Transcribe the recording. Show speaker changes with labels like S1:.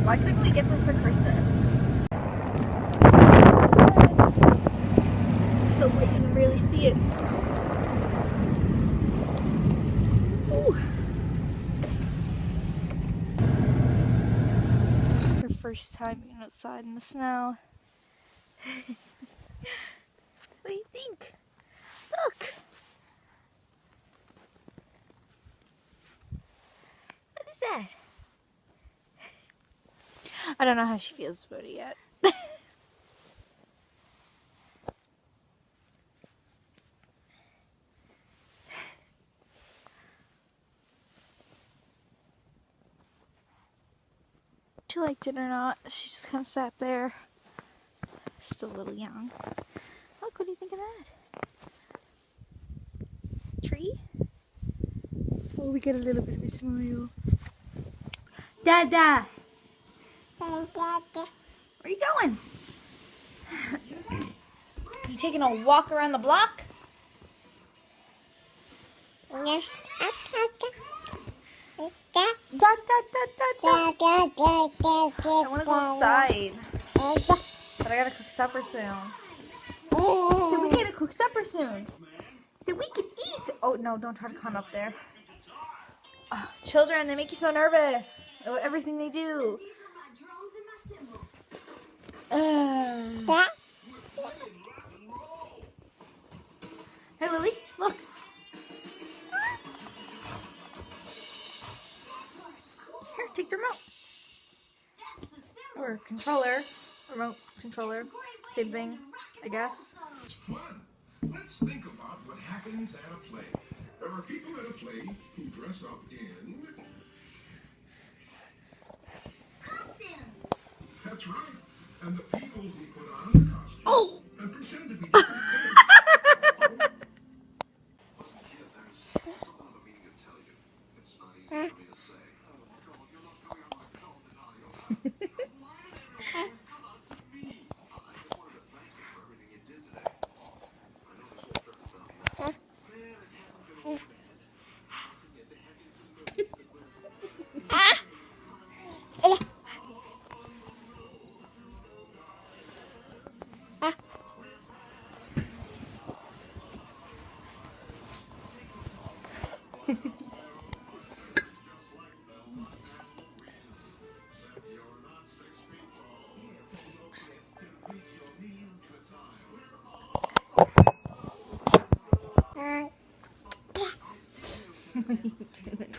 S1: Why couldn't we get this for Christmas? So wait, you can really see it. Ooh. Her first time being outside in the snow. What do you think? Look! What is that? I don't know how she feels about it yet. She liked it or not, she just kind of sat there. Still a little young. Look, what do you think of that? Tree? Oh, we got a little bit of a smile. Dada! Where are you going? You taking a walk around the block? I want to go outside. But I gotta cook supper soon. So we gotta cook supper soon. So we can eat. Oh no, don't try to climb up there. Oh, children, they make you so nervous about everything they do. Hey Lily, look. Here, take the remote. Or controller. Remote controller. Same thing, I guess.
S2: It's fun. Let's think about what happens at a play. There are people at a play who dress up in
S3: costumes.
S2: That's right. And the people who put on the costumes and pretend to be different things. Listen, kid, there's something on the meaning of tell you. It's not easy for me to say. Oh, God, you're not going on my clothes, are you? Why did everyone come out to me? I just wanted to thank you for everything you did today. I know this whole trip has been a mess. Man, it hasn't been all bad. Yet there have been some moments that were...
S1: What are you doing?